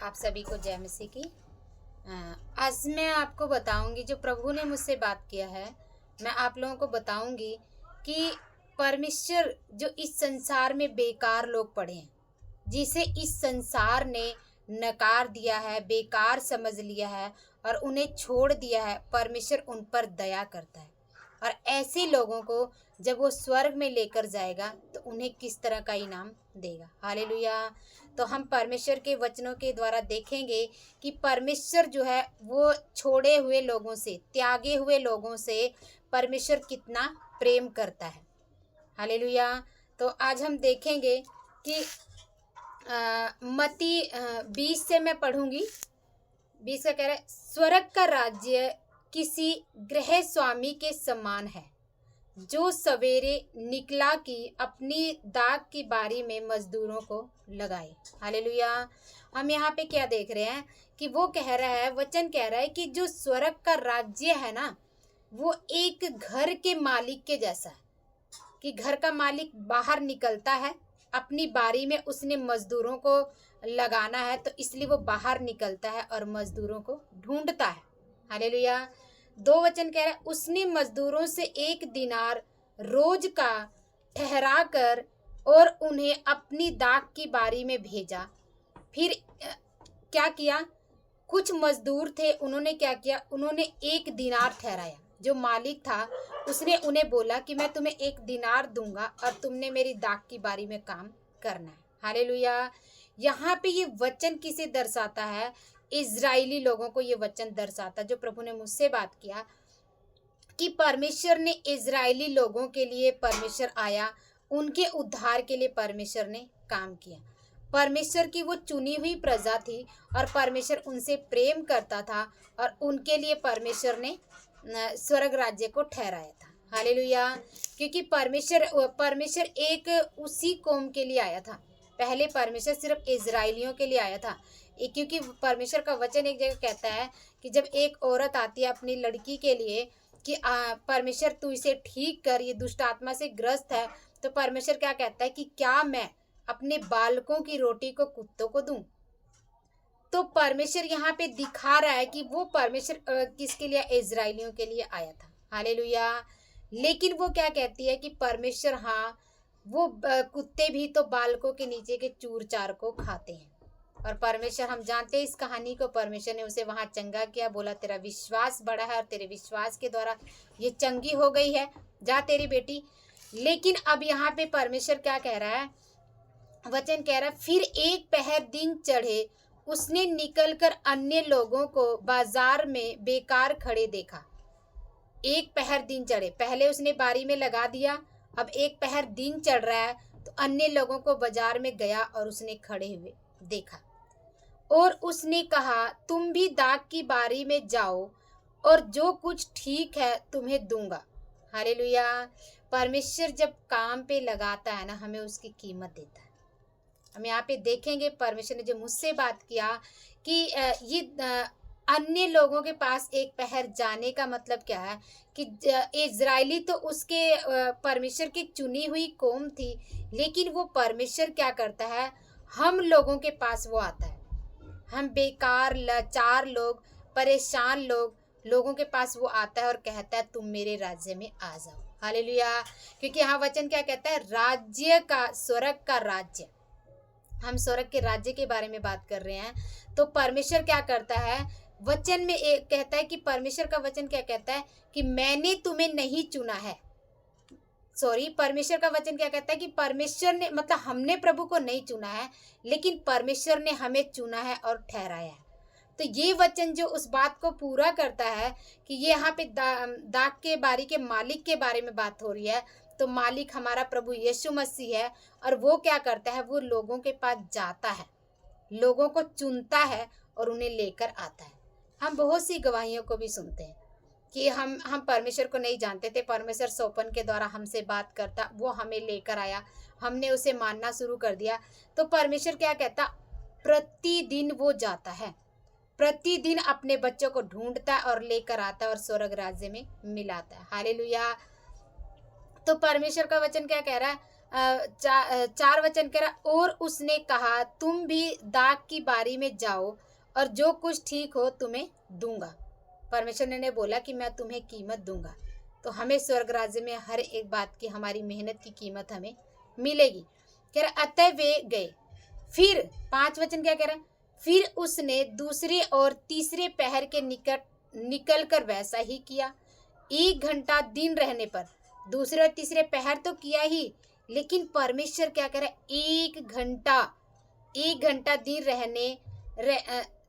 आप सभी को जय मसीह की। आज मैं आपको बताऊंगी, जो प्रभु ने मुझसे बात किया है, मैं आप लोगों को बताऊंगी कि परमेश्वर जो इस संसार में बेकार लोग पड़े हैं, जिसे इस संसार ने नकार दिया है, बेकार समझ लिया है और उन्हें छोड़ दिया है, परमेश्वर उन पर दया करता है। और ऐसे लोगों को जब वो स्वर्ग में लेकर जाएगा तो उन्हें किस तरह का इनाम देगा। हालेलुया। तो हम परमेश्वर के वचनों के द्वारा देखेंगे कि परमेश्वर जो है वो छोड़े हुए लोगों से, त्यागे हुए लोगों से परमेश्वर कितना प्रेम करता है। हालेलुया। तो आज हम देखेंगे कि मत्ती 20 से मैं पढ़ूंगी। 20 का कह रहा है, स्वर्ग का राज्य किसी गृह स्वामी के समान है जो सवेरे निकला कि अपनी दाख की बारी में मजदूरों को लगाए। हालेलुया। हम यहाँ पे क्या देख रहे हैं कि वो कह रहा है, वचन कह रहा है कि जो स्वर्ग का राज्य है ना, वो एक घर के मालिक के जैसा है। कि घर का मालिक बाहर निकलता है, अपनी बारी में उसने मजदूरों को लगाना है, तो इसलिए वो बाहर निकलता है और मजदूरों को ढूंढता है। हालेलुया। 2 वचन कह रहा है, उसने मजदूरों से 1 दिनार रोज का ठहरा कर और उन्हें अपनी दाख की बारी में भेजा। फिर क्या किया, कुछ मजदूर थे, उन्होंने क्या किया, उन्होंने 1 दिनार ठहराया। जो मालिक था उसने उन्हें बोला कि मैं तुम्हें 1 दिनार दूंगा और तुमने मेरी दाख की बारी में काम करना है। हालेलुया। यहाँ पे ये वचन किसे दर्शाता है? इजराइली लोगों को ये वचन दर्शाता, जो प्रभु ने मुझसे बात किया कि परमेश्वर ने इजराइली लोगों के लिए परमेश्वर आया, उनके उद्धार के लिए परमेश्वर ने काम किया। परमेश्वर की वो चुनी हुई प्रजा थी और परमेश्वर उनसे प्रेम करता था और उनके लिए परमेश्वर ने स्वर्ग राज्य को ठहराया था। हालेलुया। क्योंकि परमेश्वर एक उसी कौम के लिए आया था। पहले परमेश्वर सिर्फ इजराइलियों के लिए आया था, क्योंकि परमेश्वर का वचन एक जगह कहता है कि जब एक औरत आती है अपनी लड़की के लिए कि परमेश्वर तू इसे ठीक कर, ये दुष्ट आत्मा से ग्रस्त है, तो परमेश्वर क्या कहता है कि क्या मैं अपने बालकों की रोटी को कुत्तों को दूं? तो परमेश्वर यहाँ पे दिखा रहा है कि वो परमेश्वर किसके लिए? इजराइलियों के लिए आया था। हालेलुया। लेकिन वो क्या कहती है कि परमेश्वर, हाँ, वो कुत्ते भी तो बालकों के नीचे के चूर चार को खाते हैं। और परमेश्वर, हम जानते हैं इस कहानी को, परमेश्वर ने उसे वहां चंगा किया, बोला तेरा विश्वास बड़ा है और तेरे विश्वास के द्वारा ये चंगी हो गई है, जा तेरी बेटी। लेकिन अब यहाँ पे परमेश्वर क्या कह रहा है? वचन कह रहा है, फिर 1 पहर दिन चढ़े उसने निकलकर अन्य लोगों को बाजार में बेकार खड़े देखा। 1 पहर दिन चढ़े, पहले उसने बारी में लगा दिया, अब 1 पहर दिन चढ़ रहा है तो अन्य लोगों को बाजार में गया और उसने खड़े हुए देखा और उसने कहा, तुम भी दाख की बारी में जाओ और जो कुछ ठीक है तुम्हें दूंगा। हालेलुया। परमेश्वर जब काम पे लगाता है ना, हमें उसकी कीमत देता है। हम यहाँ पे देखेंगे परमेश्वर ने जो मुझसे बात किया कि ये अन्य लोगों के पास 1 पहर जाने का मतलब क्या है कि इजराइली तो उसके परमेश्वर की चुनी हुई कौम थी, लेकिन वो परमेश्वर क्या करता है, हम लोगों के पास वो आता है। हम बेकार, लाचार लोग, परेशान लोगों के पास वो आता है और कहता है तुम मेरे राज्य में आ जाओ। हालेलुया। क्योंकि यहाँ वचन क्या कहता है? राज्य का, स्वर्ग का राज्य। हम स्वर्ग के राज्य के बारे में बात कर रहे हैं। तो परमेश्वर क्या करता है? वचन में एक कहता है कि परमेश्वर का वचन क्या कहता है कि मैंने तुम्हें नहीं चुना है। परमेश्वर का वचन क्या कहता है कि परमेश्वर ने, मतलब हमने प्रभु को नहीं चुना है, लेकिन परमेश्वर ने हमें चुना है और ठहराया है। तो ये वचन जो उस बात को पूरा करता है कि ये यहाँ पे दाख के बारी के मालिक के बारे में बात हो रही है। तो मालिक हमारा प्रभु यीशु मसीह है और वो क्या करता है? वो लोगों के पास जाता है, लोगों को चुनता है और उन्हें लेकर आता है। हम बहुत सी गवाहियों को भी सुनते हैं कि हम परमेश्वर को नहीं जानते थे, परमेश्वर सोपन के द्वारा हमसे बात करता, वो हमें लेकर आया, हमने उसे मानना शुरू कर दिया। तो परमेश्वर क्या कहता? प्रतिदिन वो जाता है, प्रतिदिन अपने बच्चों को ढूंढता है और लेकर आता है और स्वर्ग राज्य में मिलाता है। हालेलुया। तो परमेश्वर का वचन क्या कह रहा है? चार वचन कह रहा, और उसने कहा तुम भी दाख की बारी में जाओ और जो कुछ ठीक हो तुम्हें दूंगा। परमेश्वर ने बोला कि मैं तुम्हें कीमत दूंगा। तो हमें स्वर्ग राज्य में हर एक बात की, हमारी मेहनत की कीमत हमें मिलेगी। कह रहा अतः वे गए। फिर 5 वचन क्या कह रहा है, फिर उसने दूसरे और तीसरे पहर के निकट निकल कर वैसा ही किया। 1 घंटा दिन रहने पर, दूसरे और तीसरे पहर तो किया ही, लेकिन परमेश्वर क्या कह रहा है, 1 घंटा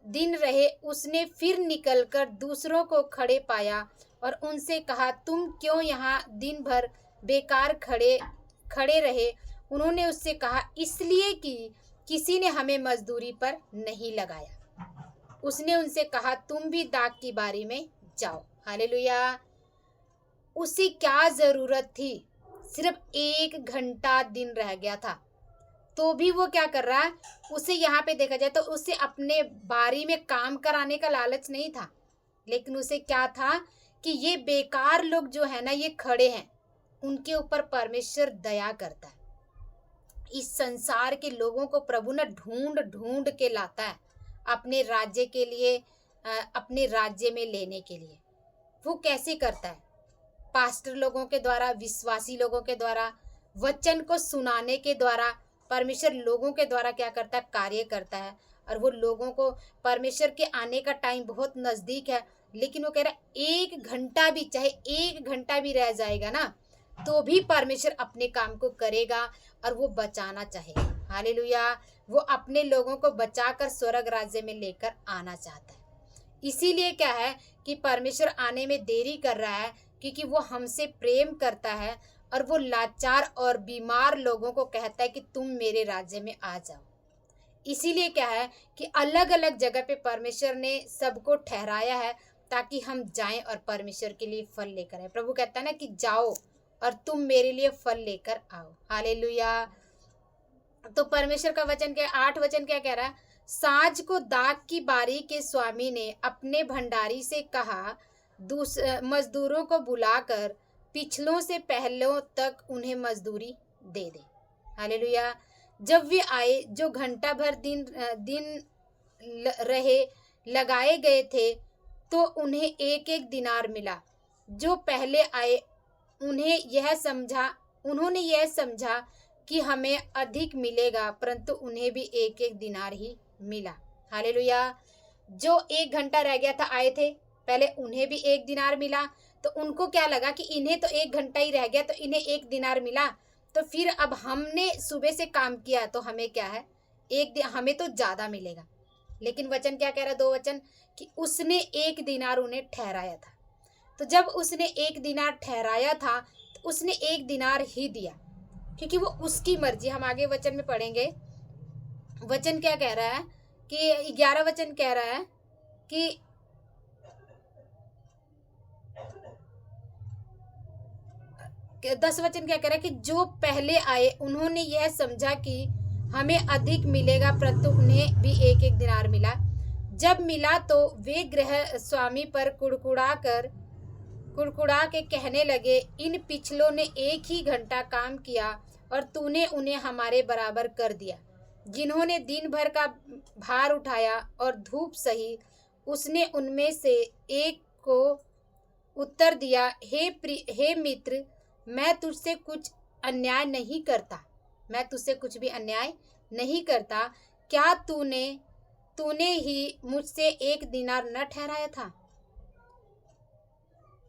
दिन रहे उसने फिर निकलकर दूसरों को खड़े पाया और उनसे कहा तुम क्यों यहाँ दिन भर बेकार खड़े रहे। उन्होंने उससे कहा इसलिए कि किसी ने हमें मजदूरी पर नहीं लगाया। उसने उनसे कहा तुम भी दाख की बारी में जाओ। हालेलुया। उसे क्या जरूरत थी, सिर्फ 1 घंटा दिन रह गया था, तो भी वो क्या कर रहा है, उसे यहाँ पे देखा जाए तो उसे अपने बारी में काम कराने का लालच नहीं था, लेकिन उसे क्या था कि ये बेकार लोग जो है ना, ये खड़े हैं, उनके ऊपर परमेश्वर दया करता है। इस संसार के लोगों को प्रभु ने ढूंढ ढूंढ के लाता है अपने राज्य के लिए, अपने राज्य में लेने के लिए। वो कैसे करता है, पास्टर लोगों के द्वारा, विश्वासी लोगों के द्वारा, वचन को सुनाने के द्वारा परमेश्वर लोगों के द्वारा क्या करता है, कार्य करता है। और वो लोगों को, परमेश्वर के आने का टाइम बहुत नज़दीक है, लेकिन वो कह रहा है 1 घंटा भी, चाहे 1 घंटा भी रह जाएगा ना, तो भी परमेश्वर अपने काम को करेगा और वो बचाना चाहेगा। हालेलुया। वो अपने लोगों को बचाकर स्वर्ग राज्य में लेकर आना चाहता है। इसीलिए क्या है कि परमेश्वर आने में देरी कर रहा है, क्योंकि वो हमसे प्रेम करता है और वो लाचार और बीमार लोगों को कहता है कि तुम मेरे राज्य में आ जाओ। इसीलिए क्या है कि अलग अलग जगह पे परमेश्वर ने सबको ठहराया है ताकि हम जाएं और परमेश्वर के लिए फल लेकर आए। प्रभु कहता है ना कि जाओ और तुम मेरे लिए फल लेकर आओ। हालेलुया। तो परमेश्वर का वचन क्या, 8 वचन क्या कह रहा है, साँझ को दाख की बारी के स्वामी ने अपने भंडारी से कहा मजदूरों को बुलाकर पिछलों से पहलों तक उन्हें मजदूरी दे दे। हालेलुया। जब वे आए जो घंटा भर दिन रहे लगाए गए थे, तो उन्हें 1-1 दिनार मिला। जो पहले आए उन्होंने यह समझा कि हमें अधिक मिलेगा, परंतु उन्हें भी 1-1 दिनार ही मिला। हालेलुया। जो 1 घंटा रह गया था, आए थे पहले, उन्हें भी 1 दिनार मिला। तो उनको क्या लगा कि इन्हें तो 1 घंटा ही रह गया, तो इन्हें 1 दिनार मिला, तो फिर अब हमने सुबह से काम किया तो हमें क्या है, हमें तो ज़्यादा मिलेगा। लेकिन वचन क्या कह रहा है, 2 वचन, कि उसने 1 दिनार उन्हें ठहराया था। तो जब उसने 1 दिनार ठहराया था, तो उसने 1 दिनार ही दिया, क्योंकि वो उसकी मर्जी। हम आगे वचन में पढ़ेंगे, वचन क्या कह रहा है कि 11 वचन कह रहा है कि 10 वचन क्या कह रहा है कि जो पहले आए उन्होंने यह समझा कि हमें अधिक मिलेगा, परंतु उन्हें भी 1-1 दिनार मिला। जब मिला तो वे गृह स्वामी पर कुड़कुड़ा के कहने लगे, इन पिछलों ने 1 ही घंटा काम किया और तूने उन्हें हमारे बराबर कर दिया, जिन्होंने दिन भर का भार उठाया और धूप सही। उसने उनमें से एक को उत्तर दिया, हे मित्र, मैं तुझसे कुछ अन्याय नहीं करता, मैं तुझसे कुछ भी अन्याय नहीं करता। क्या तूने ही मुझसे 1 दिनार न ठहराया था?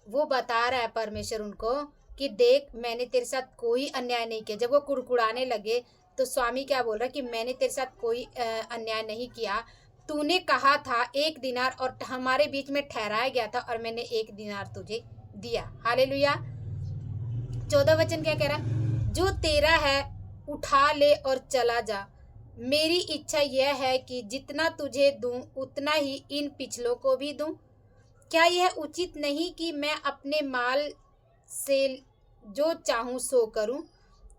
वो बता रहा है परमेश्वर उनको कि देख, मैंने तेरे साथ कोई अन्याय नहीं किया। जब वो कुड़कुड़ाने लगे तो स्वामी क्या बोल रहा है कि मैंने तेरे साथ कोई अन्याय नहीं किया, तूने कहा था 1 दिनार और हमारे बीच में ठहराया गया था और मैंने 1 दिनार तुझे दिया। हालेलुया। 14 वचन क्या कह रहा है, जो तेरा है उठा ले और चला जा। मेरी इच्छा यह है कि जितना तुझे दूं उतना ही इन पिछलों को भी दूं। क्या यह उचित नहीं कि मैं अपने माल से जो चाहूं सो करूं?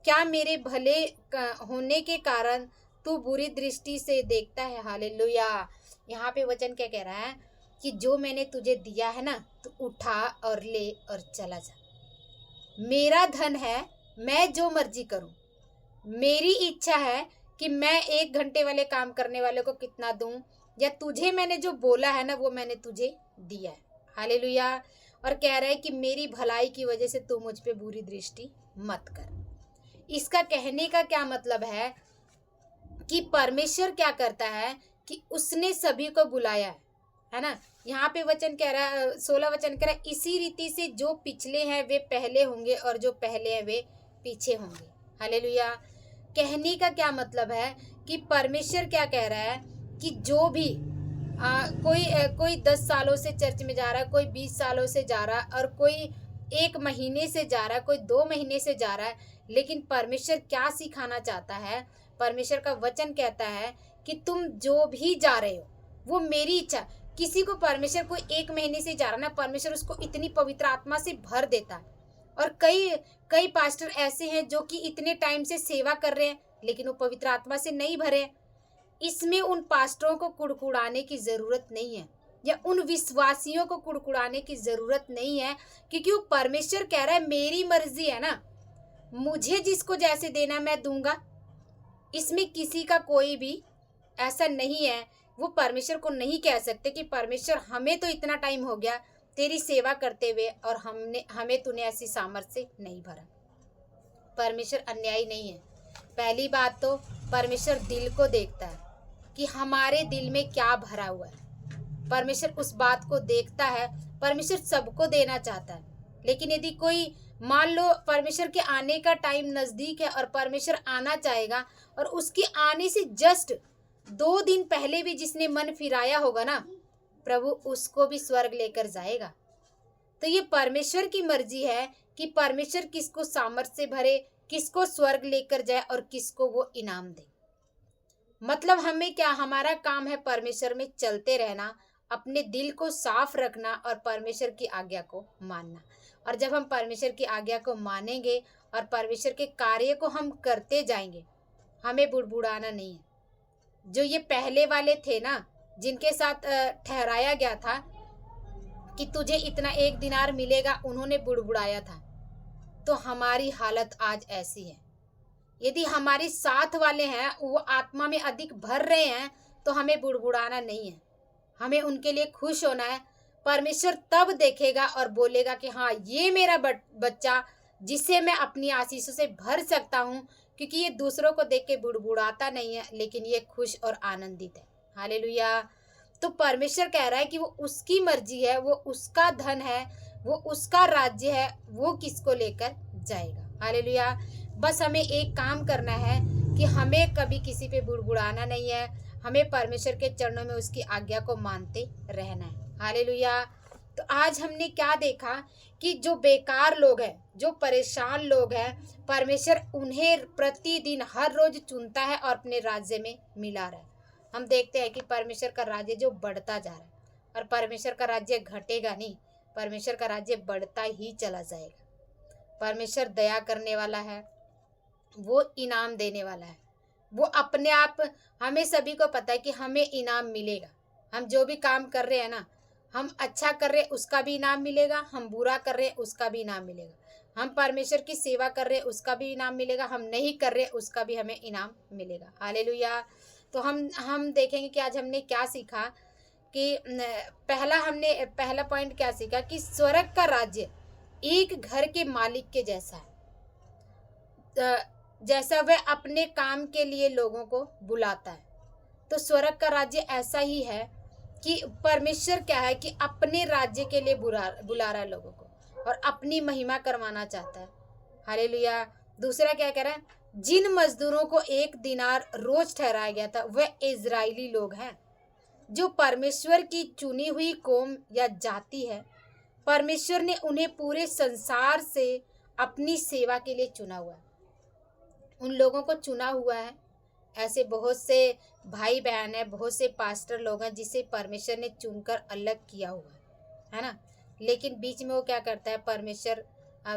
क्या मेरे भले होने के कारण तू बुरी दृष्टि से देखता है? हालेलुया। यहाँ पे वचन क्या कह रहा है कि जो मैंने तुझे दिया है ना, तू उठा और ले और चला जा। मेरा धन है, मैं जो मर्जी करूं। मेरी इच्छा है कि मैं 1 घंटे वाले काम करने वाले को कितना दूं, या तुझे मैंने जो बोला है ना वो मैंने तुझे दिया है। हालेलुया। और कह रहा है कि मेरी भलाई की वजह से तू मुझ पे बुरी दृष्टि मत कर। इसका कहने का क्या मतलब है कि परमेश्वर क्या करता है कि उसने सभी को बुलाया है ना। यहाँ पे वचन कह रहा है, 16 वचन कह रहा है, इसी रीति से जो पिछले हैं वे पहले होंगे और जो पहले हैं वे पीछे होंगे। हालेलुया। कहने का क्या मतलब है कि परमेश्वर क्या कह रहा है कि जो भी कोई 10 सालों से चर्च में जा रहा है, कोई 20 सालों से जा रहा है, और कोई 1 महीने से जा रहा है, कोई 2 महीने से जा रहा है, लेकिन परमेश्वर क्या सिखाना चाहता है। परमेश्वर का वचन कहता है कि तुम जो भी जा रहे हो वो मेरी इच्छा। किसी को परमेश्वर कोई 1 महीने से जा रहा ना, परमेश्वर उसको इतनी पवित्र आत्मा से भर देता है। और कई कई पास्टर ऐसे हैं जो कि इतने टाइम से सेवा कर रहे हैं लेकिन वो पवित्र आत्मा से नहीं भरे। इसमें उन पास्टरों को कुड़कुड़ाने की जरूरत नहीं है, या उन विश्वासियों को कुड़कुड़ाने की जरूरत नहीं है, क्योंकि वो परमेश्वर कह रहा है मेरी मर्जी है ना, मुझे जिसको जैसे देना मैं दूंगा। इसमें किसी का कोई भी ऐसा नहीं है। वो परमेश्वर को नहीं कह सकते कि परमेश्वर हमें तो इतना टाइम हो गया तेरी सेवा करते हुए और हमें तूने ऐसी सामर्थ्य से नहीं भरा। परमेश्वर अन्यायी नहीं है। पहली बात तो परमेश्वर दिल को देखता है कि हमारे दिल में क्या भरा हुआ है। परमेश्वर उस बात को देखता है। परमेश्वर सबको देना चाहता है, लेकिन यदि कोई मान लो परमेश्वर के आने का टाइम नजदीक है और परमेश्वर आना चाहेगा, और उसके आने से जस्ट 2 दिन पहले भी जिसने मन फिराया होगा ना, प्रभु उसको भी स्वर्ग लेकर जाएगा। तो ये परमेश्वर की मर्जी है कि परमेश्वर किसको सामर्थ्य से भरे, किसको स्वर्ग लेकर जाए और किसको वो इनाम दे। मतलब हमें क्या, हमारा काम है परमेश्वर में चलते रहना, अपने दिल को साफ रखना और परमेश्वर की आज्ञा को मानना। और जब हम परमेश्वर की आज्ञा को मानेंगे और परमेश्वर के कार्य को हम करते जाएंगे, हमें बुड़बुड़ाना नहीं है। जो ये पहले वाले थे ना, जिनके साथ ठहराया गया था कि तुझे इतना 1 दिनार मिलेगा, उन्होंने बुड़बुड़ाया था। तो हमारी हालत आज ऐसी है। यदि हमारे साथ वाले हैं वो आत्मा में अधिक भर रहे हैं तो हमें बुड़बुड़ाना नहीं है, हमें उनके लिए खुश होना है। परमेश्वर तब देखेगा और बोलेगा कि हाँ, ये मेरा बच्चा जिसे मैं अपनी आशीषों से भर सकता हूँ, क्योंकि ये दूसरों को देख के बुड़बुड़ाता नहीं है, लेकिन ये खुश और आनंदित है। हालेलुया। तो परमेश्वर कह रहा है कि वो उसकी मर्जी है, वो उसका धन है, वो उसका राज्य है, वो किसको लेकर जाएगा। हालेलुया। बस हमें एक काम करना है कि हमें कभी किसी पे बुड़बुड़ाना नहीं है, हमें परमेश्वर के चरणों में उसकी आज्ञा को मानते रहना है। हालेलुया। तो आज हमने क्या देखा कि जो बेकार लोग हैं, जो परेशान लोग हैं, परमेश्वर उन्हें प्रतिदिन हर रोज चुनता है और अपने राज्य में मिला रहा है। हम देखते हैं कि परमेश्वर का राज्य जो बढ़ता जा रहा है, और परमेश्वर का राज्य घटेगा नहीं, परमेश्वर का राज्य बढ़ता ही चला जाएगा। परमेश्वर दया करने वाला है, वो इनाम देने वाला है। वो अपने आप, हमें सभी को पता है कि हमें इनाम मिलेगा। हम जो भी काम कर रहे हैं ना, हम अच्छा कर रहे हैं उसका भी इनाम मिलेगा, हम बुरा कर रहे हैं उसका भी इनाम मिलेगा, हम परमेश्वर की सेवा कर रहे हैं उसका भी इनाम मिलेगा, हम नहीं कर रहे उसका भी हमें इनाम मिलेगा। हालेलुया। तो हम देखेंगे कि आज हमने क्या सीखा कि पहला पॉइंट क्या सीखा कि स्वर्ग का राज्य एक घर के मालिक के जैसा है। जैसा वह अपने काम के लिए लोगों को बुलाता है, तो स्वर्ग का राज्य ऐसा ही है कि परमेश्वर क्या है कि अपने राज्य के लिए बुला रहा है लोगों को और अपनी महिमा करवाना चाहता है। हालेलुया। दूसरा क्या कह रहा है, जिन मजदूरों को 1 दिनार रोज ठहराया गया था वह इजरायली लोग हैं, जो परमेश्वर की चुनी हुई कौम या जाति है। परमेश्वर ने उन्हें पूरे संसार से अपनी सेवा के लिए चुना हुआ है, उन लोगों को चुना हुआ है। ऐसे बहुत से भाई बहन है, बहुत से पास्टर लोग हैं जिसे परमेश्वर ने चुनकर अलग किया हुआ है ना। लेकिन बीच में वो क्या करता है, परमेश्वर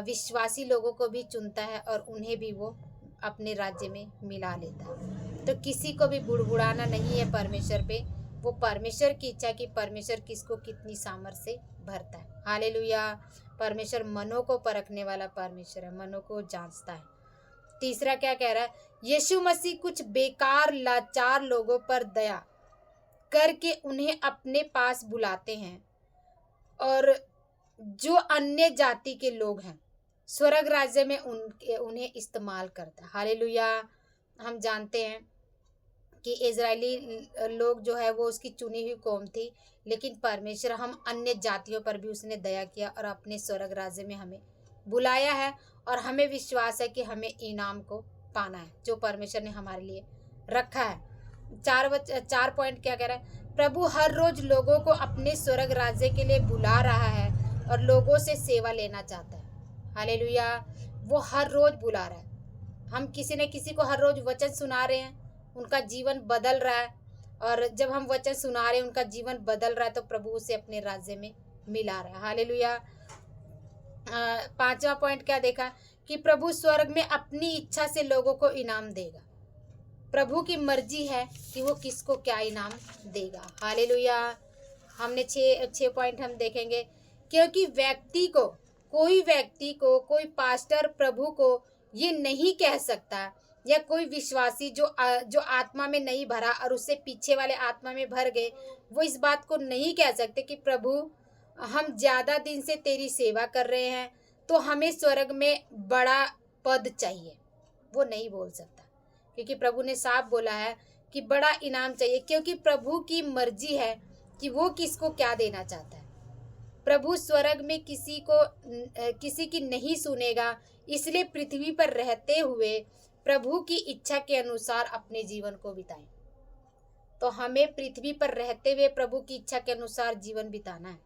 विश्वासी लोगों को भी चुनता है और उन्हें भी वो अपने राज्य में मिला लेता है। तो किसी को भी बुड़बुड़ाना नहीं है परमेश्वर पे। वो परमेश्वर की इच्छा कि परमेश्वर किसको कितनी सामर्थ्य से भरता है। हालेलुया। परमेश्वर मनों को परखने वाला परमेश्वर है, मनों को जांचता है। तीसरा क्या कह रहा है यीशु मसीह कुछ बेकार लाचार लोगों पर दया करके उन्हें अपने पास बुलाते हैं, और जो अन्य जाति के लोग हैं स्वर्ग राज्य में उन्हें इस्तेमाल करता है। हालेलुया। हम जानते हैं कि इजरायली लोग जो है वो उसकी चुनी हुई कौम थी, लेकिन परमेश्वर हम अन्य जातियों पर भी उसने दया किया और अपने स्वर्ग राज्य में हमें बुलाया है, और हमें विश्वास है कि हमें इनाम को पाना है जो परमेश्वर ने हमारे लिए रखा है। 4 पॉइंट क्या कह रहा है? प्रभु हर रोज लोगों को अपने स्वर्ग राज्य के लिए बुला रहा है और लोगों से सेवा लेना चाहता है। हालेलुया। वो हर रोज बुला रहा है। हम किसी न किसी को हर रोज वचन सुना रहे हैं, उनका जीवन बदल रहा है, और जब हम वचन सुना रहे हैं उनका जीवन बदल रहा है तो प्रभु उसे अपने राज्य में मिला रहा है। हालेलुया। 5वां पॉइंट क्या देखा? कि प्रभु स्वर्ग में अपनी इच्छा से लोगों को इनाम देगा। प्रभु की मर्जी है कि वो किसको क्या इनाम देगा। हालेलुया। हमने 6 पॉइंट हम देखेंगे। क्योंकि कोई व्यक्ति को कोई पास्टर प्रभु को ये नहीं कह सकता, या कोई विश्वासी जो आत्मा में नहीं भरा और उससे पीछे वाले आत्मा में भर गए, वो इस बात को नहीं कह सकते कि प्रभु हम ज़्यादा दिन से तेरी सेवा कर रहे हैं तो हमें स्वर्ग में बड़ा पद चाहिए। वो नहीं बोल सकता, क्योंकि प्रभु ने साफ बोला है कि बड़ा इनाम चाहिए, क्योंकि प्रभु की मर्जी है कि वो किसको क्या देना चाहता है। प्रभु स्वर्ग में किसी की नहीं सुनेगा, इसलिए पृथ्वी पर रहते हुए प्रभु की इच्छा के अनुसार अपने जीवन को बिताएं। तो हमें पृथ्वी पर रहते हुए प्रभु की इच्छा के अनुसार जीवन बिताना है।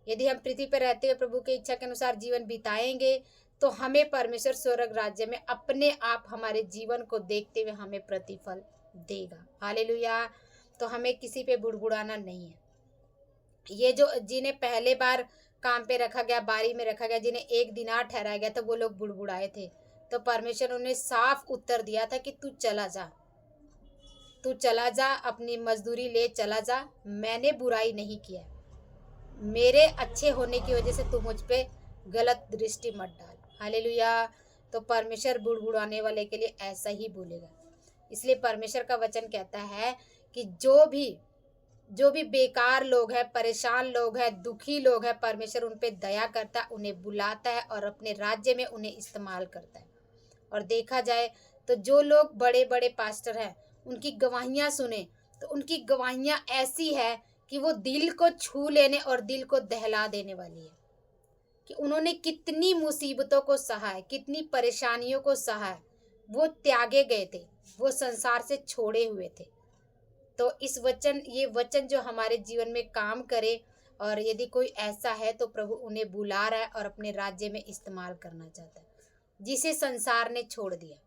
यदि हम पृथ्वी पर रहते हुए प्रभु की इच्छा के अनुसार जीवन बिताएंगे तो हमें परमेश्वर स्वर्ग राज्य में अपने आप हमारे जीवन को देखते हुए हमें प्रतिफल देगा। हालेलुया। तो हमें किसी पे बुड़बुड़ाना नहीं है। ये जो जिन्हें पहले बार काम पे रखा गया, बारी में रखा गया, जिन्हें एक दिनार ठहराया गया था, वो लोग बुड़बुड़ाए थे, तो परमेश्वर ने उन्हें साफ उत्तर दिया था कि तू चला जा, अपनी मजदूरी ले चला जा, मैंने बुराई नहीं किया, मेरे अच्छे होने की वजह से तू मुझ पे गलत दृष्टि मत डाल। हालेलुया। तो परमेश्वर बुड़बुड़ाने वाले के लिए ऐसा ही बोलेगा। इसलिए परमेश्वर का वचन कहता है कि जो भी बेकार लोग हैं, परेशान लोग हैं, दुखी लोग हैं, परमेश्वर उन पे दया करता है, उन्हें बुलाता है और अपने राज्य में उन्हें इस्तेमाल करता है। और देखा जाए तो जो लोग बड़े बड़े पास्टर हैं उनकी गवाहियाँ सुने तो उनकी गवाहियाँ ऐसी है कि वो दिल को छू लेने और दिल को दहला देने वाली है, कि उन्होंने कितनी मुसीबतों को सहा है, कितनी परेशानियों को सहा है, वो त्यागे गए थे, वो संसार से छोड़े हुए थे। तो ये वचन जो हमारे जीवन में काम करे, और यदि कोई ऐसा है तो प्रभु उन्हें बुला रहा है और अपने राज्य में इस्तेमाल करना चाहता है। जिसे संसार ने छोड़ दिया,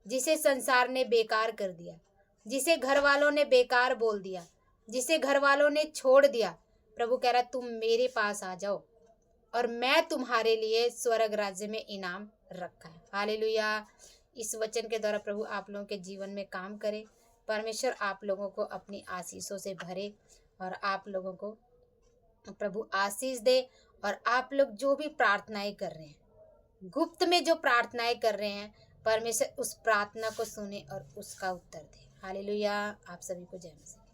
जिसे संसार ने बेकार कर दिया, जिसे घर वालों ने बेकार बोल दिया, जिसे घर वालों ने छोड़ दिया, प्रभु कह रहा तुम मेरे पास आ जाओ और मैं तुम्हारे लिए स्वर्ग राज्य में इनाम रखा है। हालेलुया। इस वचन के द्वारा प्रभु आप लोगों के जीवन में काम करे। परमेश्वर आप लोगों को अपनी आशीषों से भरे और आप लोगों को प्रभु आशीष दे। और आप लोग जो भी प्रार्थनाएं कर रहे हैं, गुप्त में जो प्रार्थनाएं कर रहे हैं, परमेश्वर उस प्रार्थना को सुने और उसका उत्तर दे। हालेलुया। आप सभी को जय मसीह।